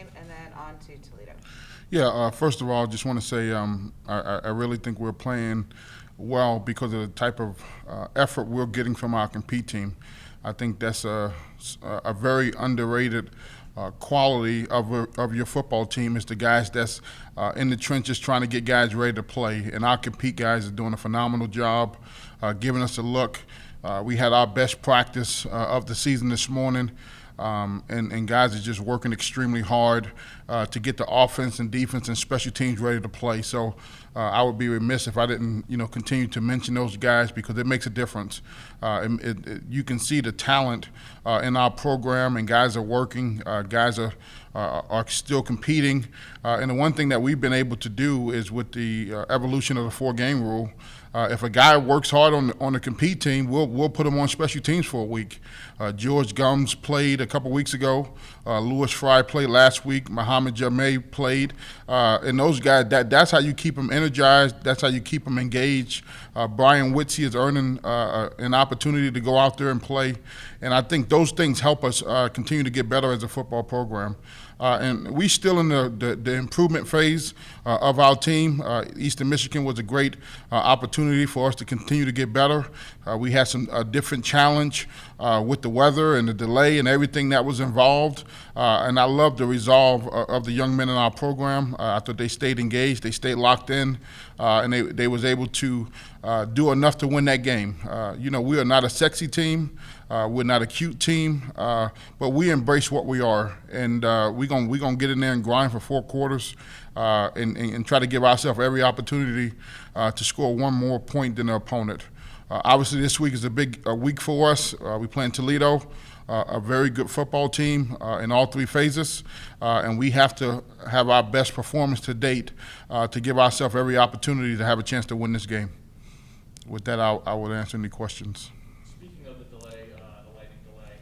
game and then on to Toledo. Yeah, first of all, I just want to say I really think we're playing well because of the type of effort we're getting from our compete team. I think that's a very underrated quality of your football team is the guys that's in the trenches trying to get guys ready to play. And our compete guys are doing a phenomenal job giving us a look. We had our best practice of the season this morning. And guys are just working extremely hard to get the offense and defense and special teams ready to play. So I would be remiss if I didn't, continue to mention those guys because it makes a difference. You can see the talent in our program, and guys are working. Guys are still competing. And the one thing that we've been able to do is with the evolution of the 4-game rule. If a guy works hard on the compete team, we'll put him on special teams for a week. George Gums played a couple weeks ago. Louis Fry played last week. Muhammad Jameh played. And those guys, that's how you keep them energized. That's how you keep them engaged. Brian Witsey is earning an opportunity to go out there and play. And I think those things help us continue to get better as a football program. And we still in the improvement phase of our team. Eastern Michigan was a great opportunity for us to continue to get better. We had some different challenge with the weather and the delay and everything that was involved. And I love the resolve of the young men in our program. I thought they stayed engaged, they stayed locked in, and they was able to do enough to win that game. We are not a sexy team. We're not a cute team, but we embrace what we are, and we're gonna get in there and grind for 4 quarters and try to give ourselves every opportunity to score one more point than the opponent. Obviously, this week is a big week for us. We play in Toledo, a very good football team in all 3 phases, and we have to have our best performance to date to give ourselves every opportunity to have a chance to win this game. With that, I would answer any questions. Speaking of the delay, the lightning delay,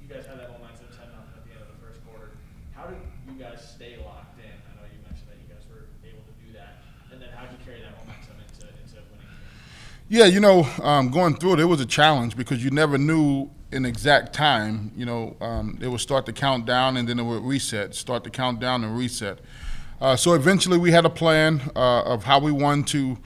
you guys had that momentum 10-0 at the end of the first quarter. How did you guys stay locked in? I know you mentioned that you guys were able to do that, and then how did you carry that momentum into winning the game? Yeah, going through it was a challenge because you never knew an exact time. It would start to count down and then it would reset, start to count down and reset. So eventually we had a plan of how we wanted to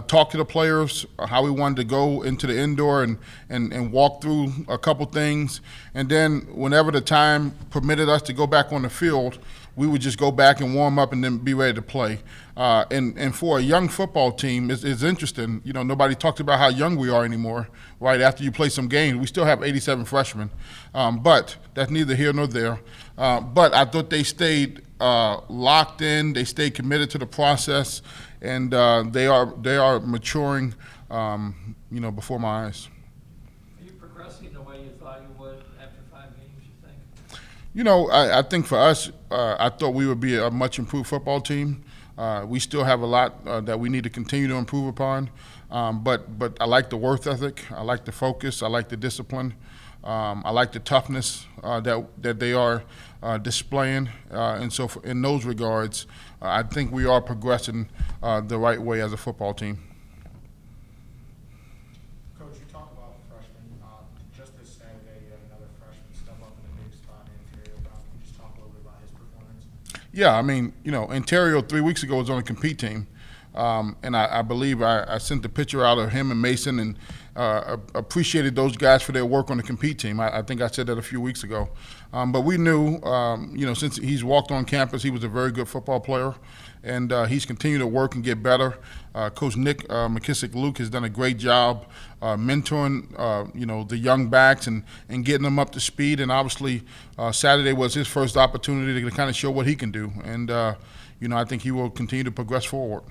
talk to the players, how we wanted to go into the indoor and walk through a couple things. And then whenever the time permitted us to go back on the field, we would just go back and warm up and then be ready to play. And for a young football team, it's interesting. Nobody talks about how young we are anymore, right? After you play some games, we still have 87 freshmen. But that's neither here nor there. But I thought they stayed locked in. They stayed committed to the process, and they are maturing, before my eyes. Are you progressing the way you thought you would after 5 games, you think? I think for us, I thought we would be a much improved football team. We still have a lot that we need to continue to improve upon, but I like the work ethic. I like the focus. I like the discipline. I like the toughness that they are displaying, and so in those regards, I think we are progressing the right way as a football team. Coach, you talk about freshmen. Just this Saturday, you had another freshman step up in a big spot in Ontario. Can you just talk a little bit about his performance? Yeah, I mean, Ontario 3 weeks ago was on a compete team. And I believe I sent the picture out of him and Mason and appreciated those guys for their work on the compete team. I think I said that a few weeks ago. But we knew, since he's walked on campus, he was a very good football player. And he's continued to work and get better. Coach Nick McKissick-Luke has done a great job mentoring, the young backs and getting them up to speed. And obviously, Saturday was his first opportunity to kind of show what he can do. And, I think he will continue to progress forward.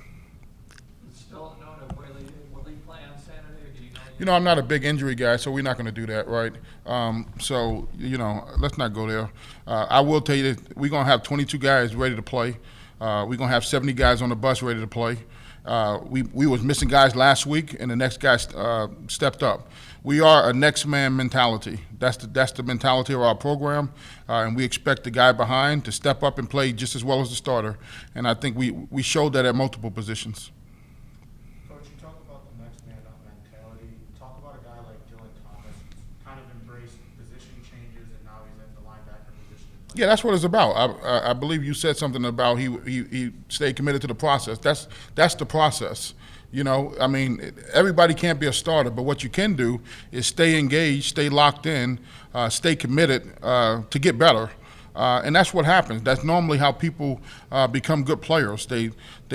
Still known of will he play on Saturday, or do you know? I'm not a big injury guy, so we're not going to do that, right? So, let's not go there. I will tell you that we're going to have 22 guys ready to play. We're going to have 70 guys on the bus ready to play. We was missing guys last week, and the next guy stepped up. We are a next man mentality. That's the mentality of our program, and we expect the guy behind to step up and play just as well as the starter. And I think we showed that at multiple positions. Coach, you talk about the next man up mentality. Talk about a guy like Dylan Thomas, who's kind of embraced position changes, and now he's in the linebacker position. Yeah, that's what it's about. I believe you said something about he stayed committed to the process. That's the process. You know, I mean, everybody can't be a starter, but what you can do is stay engaged, stay locked in, stay committed to get better. And that's what happens. That's normally how people become good players. They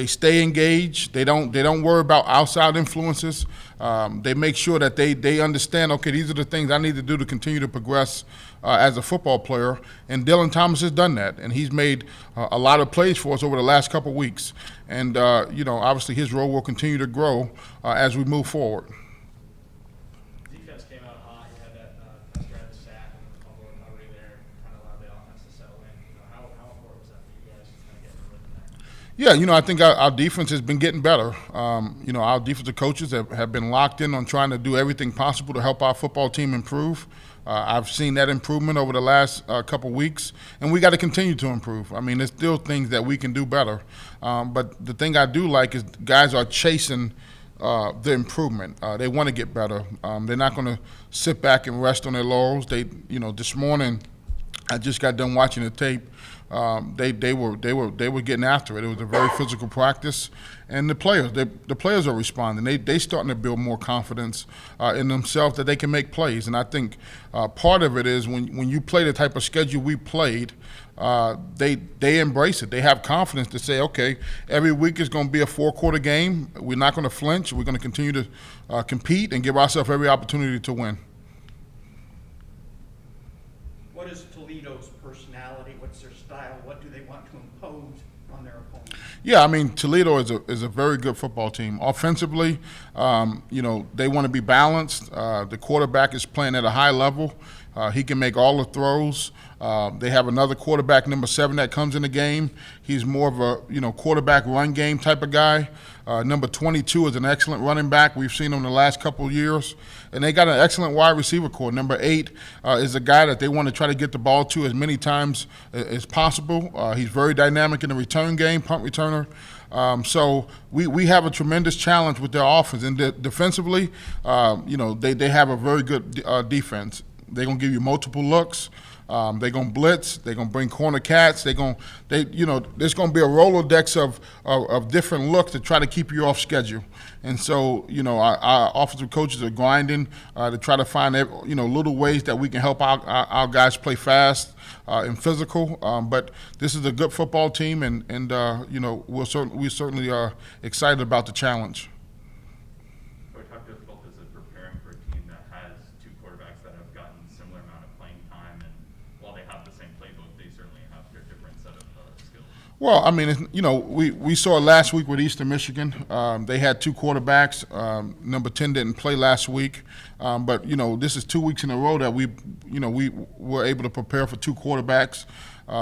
stay engaged. They don't worry about outside influences. They make sure that they understand, okay, these are the things I need to do to continue to progress as a football player. And Dylan Thomas has done that, and he's made a lot of plays for us over the last couple of weeks. And you know, obviously his role will continue to grow as we move forward. Defense came out hot. You had that nice drive to sack and the fumble recovery there, kind of allowed the offense to settle in. You know, how important was that for you guys, just kind of getting the rhythm there? Yeah, you know, I think our defense has been getting better. You know, our defensive coaches have been locked in on trying to do everything possible to help our football team improve. I've seen that improvement over the last couple weeks, and we got to continue to improve. I mean, there's still things that we can do better. But the thing I do like is guys are chasing the improvement. They want to get better. They're not going to sit back and rest on their laurels. You know, this morning I just got done watching the tape. They were getting after it. It was a very physical practice, and the players are responding. They starting to build more confidence in themselves that they can make plays. And I think part of it is when you play the type of schedule we played, they embrace it. They have confidence to say, okay, every week is going to be a 4-quarter game. We're not going to flinch. We're going to continue to compete and give ourselves every opportunity to win. What is Toledo's personality? What's their style? What do they want to impose on their opponents? Yeah, I mean, Toledo is a very good football team. Offensively, you know, they want to be balanced. The quarterback is playing at a high level. He can make all the throws. They have another quarterback, number 7, that comes in the game. He's more of a quarterback run game type of guy. Number 22 is an excellent running back. We've seen him the last couple of years. And they got an excellent wide receiver core. Number 8 is a guy that they want to try to get the ball to as many times as possible. He's very dynamic in the return game, punt returner. So we have a tremendous challenge with their offense. And defensively, they have a very good defense. They're going to give you multiple looks. They're going to blitz. They're going to bring corner cats. There's going to be a Rolodex of different looks to try to keep you off schedule. And so, our offensive coaches are grinding to try to find, little ways that we can help our guys play fast and physical. But this is a good football team, and we certainly are excited about the challenge. How difficult is it preparing for a team that has 2 quarterbacks that have gotten a similar amount of playing time, and while they have the same playbook, they certainly have their different set of skills? Well, I mean, we saw it last week with Eastern Michigan. They had 2 quarterbacks. Number 10 didn't play last week, but this is 2 weeks in a row that we were able to prepare for 2 quarterbacks.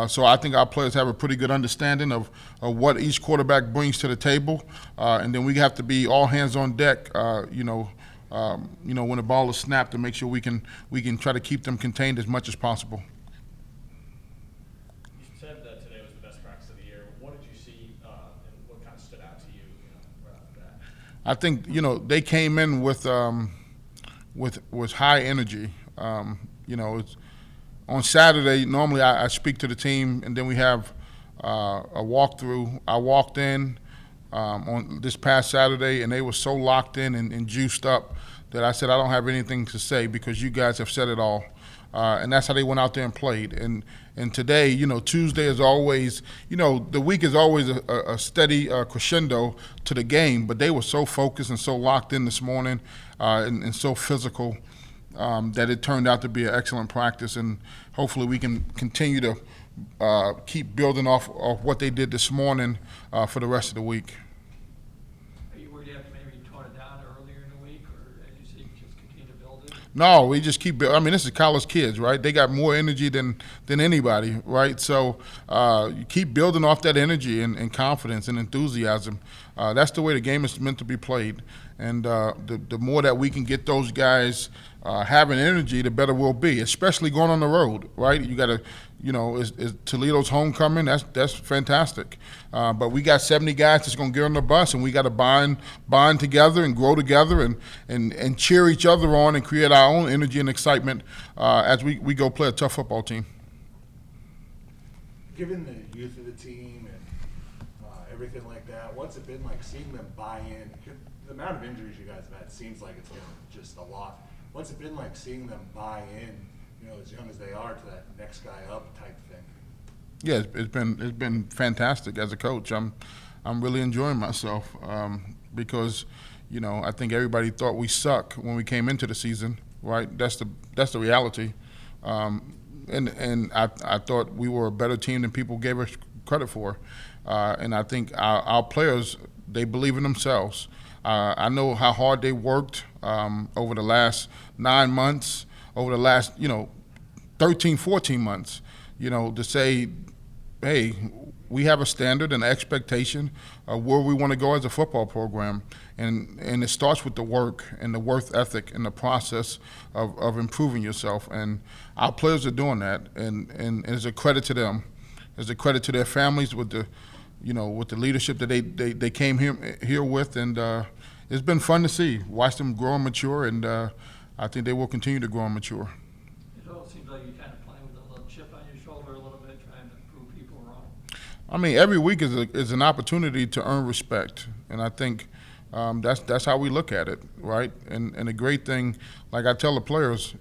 So I think our players have a pretty good understanding of what each quarterback brings to the table, and then we have to be all hands on deck. When the ball is snapped, to make sure we can try to keep them contained as much as possible. You said that today was the best practice of the year. What did you see, and what kind of stood out to you, right off the bat? I think they came in with high energy. It's on Saturday. Normally, I speak to the team, and then we have a walkthrough. I walked in on this past Saturday, and they were so locked in and juiced up that I said I don't have anything to say because you guys have said it all. And that's how they went out there and played. And today, Tuesday is always, the week is always a steady crescendo to the game, but they were so focused and so locked in this morning and so physical that it turned out to be an excellent practice. And hopefully we can continue to keep building off of what they did this morning for the rest of the week. Are you worried you have to maybe tone it down earlier in the week, or as you say, just continue to build it? No, we just keep. I mean, this is college kids, right? They got more energy than anybody, right? So you keep building off that energy and confidence and enthusiasm. That's the way the game is meant to be played. And the more that we can get those guys having energy, the better we'll be, especially going on the road, right? You got to, is Toledo's homecoming. That's fantastic. But we got 70 guys that's going to get on the bus, and we got to bond together and grow together and cheer each other on and create our own energy and excitement as we go play a tough football team. given the youth of the team and everything like that, what's it been like seeing them buy in? The amount of injuries you guys have had seems like it's been just a lot. What's it been like seeing them buy in, you know, as young as they are, to that next guy up type thing? Yeah, it's been fantastic as a coach. I'm really enjoying myself because, you know, I think everybody thought we suck when we came into the season, right? That's the reality. And I thought we were a better team than people gave us credit for. And I think our players, they believe in themselves. I know how hard they worked over the last 9 months, over the last, 13, 14 months, to say, hey, we have a standard and expectation of where we want to go as a football program. And it starts with the work and the work ethic and the process of improving yourself. And our players are doing that, and it's a credit to them. It's a credit to their families with the leadership that they came here with, and it's been fun to see, watch them grow and mature, and I think they will continue to grow and mature. It all seems like you're kind of playing with a little chip on your shoulder a little bit, trying to prove people wrong. I mean, every week is an opportunity to earn respect, and I think that's how we look at it, right? And the great thing, like I tell the players,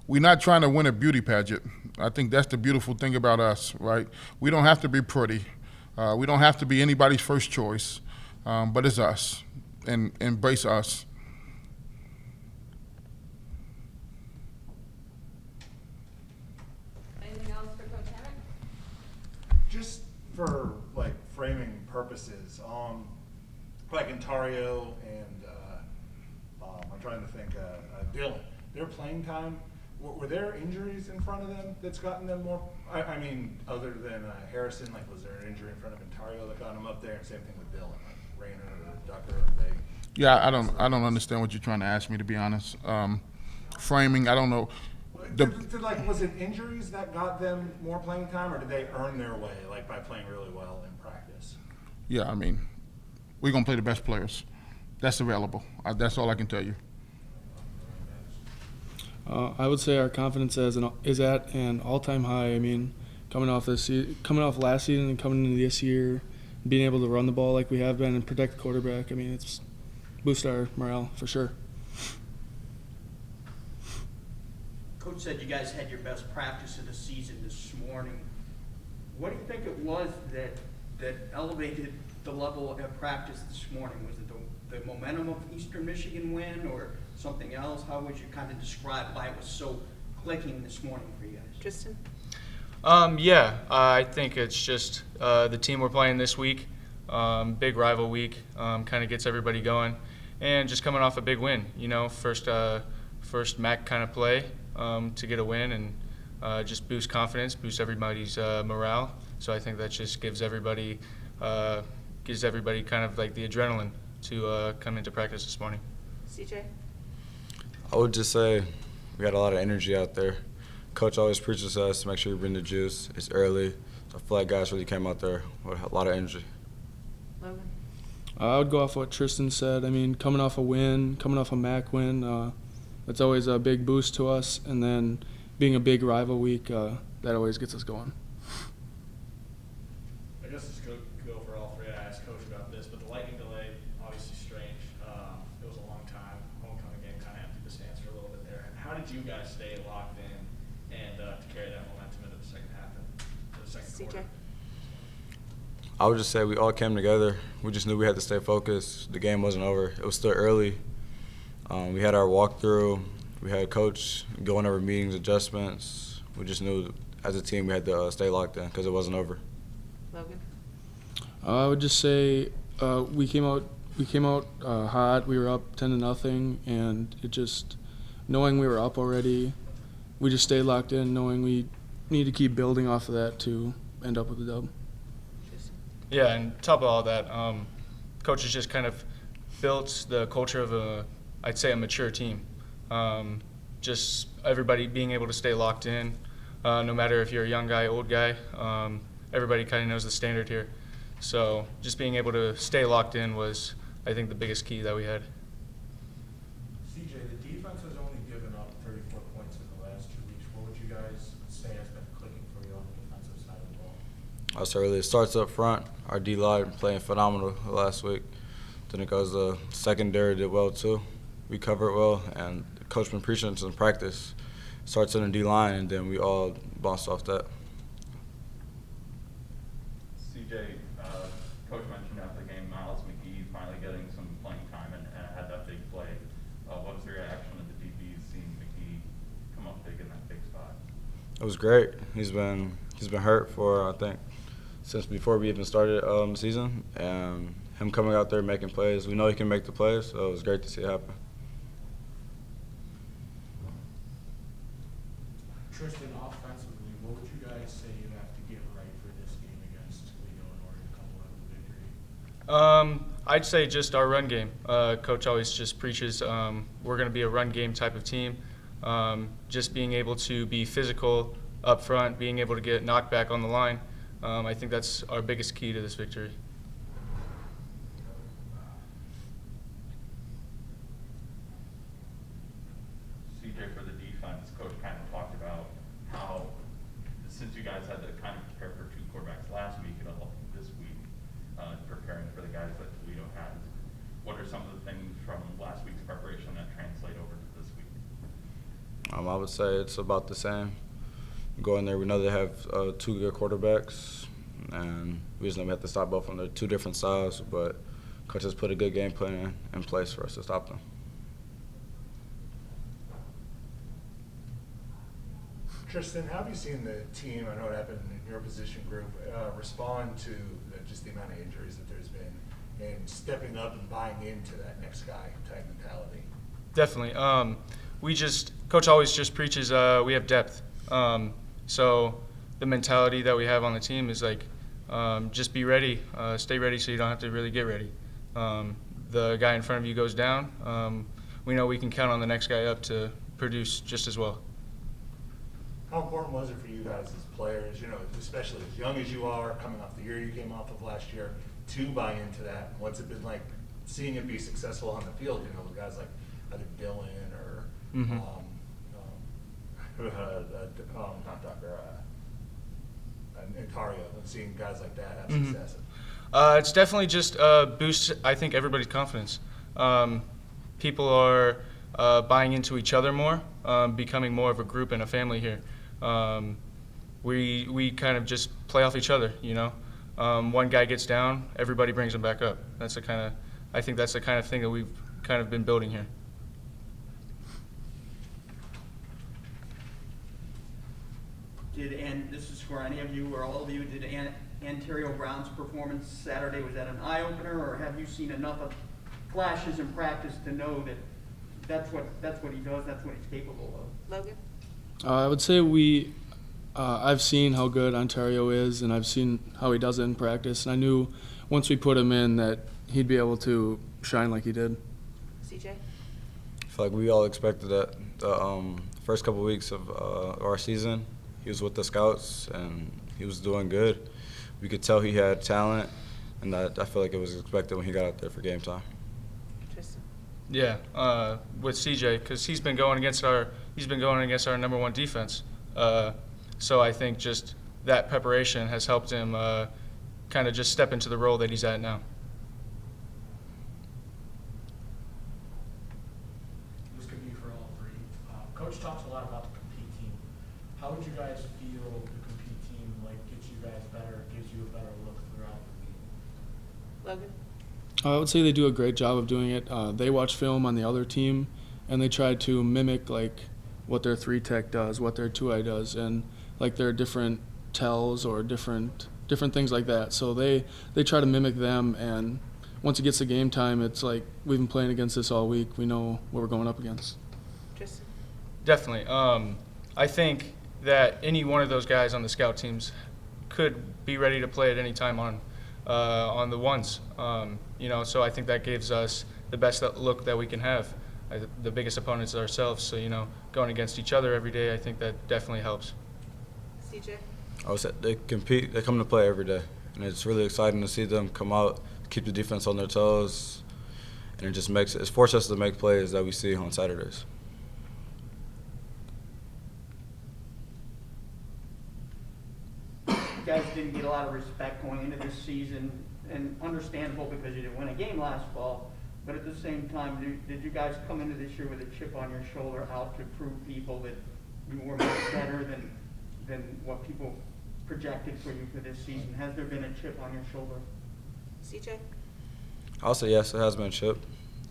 we're not trying to win a beauty pageant. I think that's the beautiful thing about us, right? We don't have to be pretty. We don't have to be anybody's first choice, but it's us, and embrace us. Anything else for Coach Hammock? Just for like framing purposes, like Ontario and I'm trying to think, Dylan, their playing time, were there injuries in front of them that's gotten them more? I mean, other than Harrison, like was there an injury in front of Ontario that got him up there? And same thing with Dylan, like Rayner or Ducker, or they? Yeah, I don't understand what you're trying to ask me, to be honest. Framing, I don't know. Was it injuries that got them more playing time, or did they earn their way, like by playing really well in practice? Yeah, I mean, we're gonna play the best players. That's available. That's all I can tell you. I would say our confidence is at an all-time high. I mean, coming off last season and coming into this year, being able to run the ball like we have been and protect the quarterback. I mean, it's boost our morale for sure. Coach said you guys had your best practice of the season this morning. What do you think it was that elevated the level of practice this morning? Was it the momentum of Eastern Michigan win, or something else? How would you kind of describe why it was so clicking this morning for you guys? Tristan? I think it's just the team we're playing this week, big rival week, kind of gets everybody going, and just coming off a big win. First MAC kind of play to get a win, and just boost confidence, boost everybody's morale. So I think that just gives everybody kind of like the adrenaline to come into practice this morning. CJ? I would just say we got a lot of energy out there. Coach always preaches to us to make sure you bring the juice. It's early. I feel like guys really came out there with a lot of energy. Logan? I would go off what Tristan said. I mean, coming off a win, coming off a MAC win, that's always a big boost to us. And then being a big rival week, that always gets us going. I guess this could go for all three. I asked Coach about this, but the lightning delay, obviously strange. It was a long time. Homecoming game kind of emptied the stands for a little bit there. How did you guys stay locked in and to carry that momentum into the second half and the second quarter? I would just say we all came together. We just knew we had to stay focused. The game wasn't over. It was still early. We had our walkthrough. We had Coach going over meetings, adjustments. We just knew as a team we had to stay locked in because it wasn't over. Logan? I would just say we came out hot. We were up 10-0, and it just knowing we were up already, we just stayed locked in, knowing we need to keep building off of that to end up with a dub. Yeah, and top of all that, Coach has just kind of built the culture of I'd say a mature team. Just everybody being able to stay locked in, no matter if you're a young guy, old guy. Everybody kind of knows the standard here. So just being able to stay locked in was, I think, the biggest key that we had. CJ, the defense has only given up 34 points in the last 2 weeks. What would you guys say has been clicking for you on the defensive side of the ball? I said earlier, it starts up front. Our D-line playing phenomenal last week. Then it goes to secondary did well too. We covered well, and the coach been preaching in practice. Starts in the D-line, and then we all bounced off that. CJ, Coach mentioned after the game, Miles McGee finally getting some playing time and had that big play. What was the reaction of the DBs seeing McGee come up big in that big spot? It was great. He's been hurt for, I think, since before we even started the season, and him coming out there making plays, we know he can make the plays, so it was great to see it happen. Tristan, offensively, what would you guys say you have to get right for this game against Toledo in order to come away with a victory? I'd say just our run game. Coach always just preaches we're going to be a run game type of team. Just being able to be physical up front, being able to get knocked back on the line. I think that's our biggest key to this victory. CJ, for the defense, Coach kind of talked about how, since you guys had to kind of prepare for two quarterbacks last week, it'll help you this week preparing for the guys that Toledo has. What are some of the things from last week's preparation that translate over to this week? I would say it's about the same. Go in there, we know they have two good quarterbacks, and we just know we have to stop both of them. They're two different styles, but Coach has put a good game plan in place for us to stop them. Tristan, how have you seen the team, I know it happened in your position group, respond to just the amount of injuries that there's been and stepping up and buying into that next guy type mentality? Definitely. Coach always just preaches we have depth. So the mentality that we have on the team is like just be ready, stay ready so you don't have to really get ready. The guy in front of you goes down. We know we can count on the next guy up to produce just as well. How important was it for you guys as players, especially as young as you are, coming off the year you came off of last year, to buy into that? What's it been like seeing it be successful on the field, with guys like either Dylan or not Tucker, and Tario, and seeing guys like that have success? It's definitely just boosts, I think, everybody's confidence. People are buying into each other more, becoming more of a group and a family here. We kind of just play off each other, One guy gets down, everybody brings him back up. I think that's the kind of thing that we've kind of been building here. And this is for any of you or all of you, did Ontario Brown's performance Saturday, was that an eye-opener, or have you seen enough of flashes in practice to know that that's what he does, that's what he's capable of? Logan? I would say I've seen how good Ontario is, and I've seen how he does it in practice. And I knew once we put him in that he'd be able to shine like he did. CJ? I feel like we all expected that. The first couple weeks of our season, he was with the scouts, and he was doing good. We could tell he had talent, and I feel like it was expected when he got out there for game time. Tristan? Yeah, with CJ, because he's been going against our number one defense. So I think just that preparation has helped him kind of just step into the role that he's at now. This could be for all three. Coach talks a lot about the compete team. How would you guys feel the compete team gets you guys better, gives you a better look throughout the league? Logan? I would say they do a great job of doing it. They watch film on the other team, and they try to mimic what their 3-tech does, what their 2-eye does, and their different tells or different things like that. So they try to mimic them, and once it gets to game time, it's like we've been playing against this all week. We know what we're going up against. Tristan? Definitely. I think that any one of those guys on the scout teams could be ready to play at any time on the ones. So I think that gives us the best look that we can have. The biggest opponents are ourselves, so going against each other every day, I think that definitely helps. CJ? I would say they compete. They come to play every day, and it's really exciting to see them come out, keep the defense on their toes, and it's forced us to make plays that we see on Saturdays. guys didn't get a lot of respect going into this season, and understandable because you didn't win a game last fall. But at the same time, did you guys come into this year with a chip on your shoulder out to prove people that you were much better than what people projected for you for this season? Has there been a chip on your shoulder? CJ? I'll say yes, it has been a chip.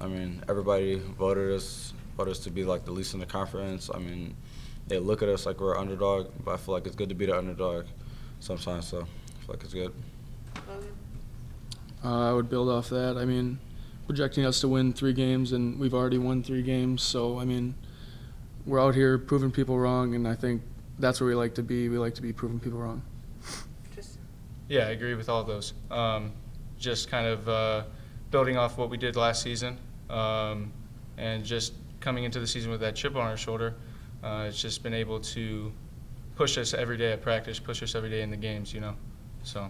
I mean, everybody voted us to be like the least in the conference. I mean, they look at us like we're an underdog, but I feel like it's good to be the underdog sometimes, so I feel like it's good. Logan? I would build off that. I mean, projecting us to win 3 games, and we've already won 3 games. So, I mean, we're out here proving people wrong, and I think that's where we like to be. We like to be proving people wrong. Tristan? Yeah, I agree with all those. Just kind of building off what we did last season, and just coming into the season with that chip on our shoulder. It's just been able to push us every day at practice, push us every day in the games, you know. So.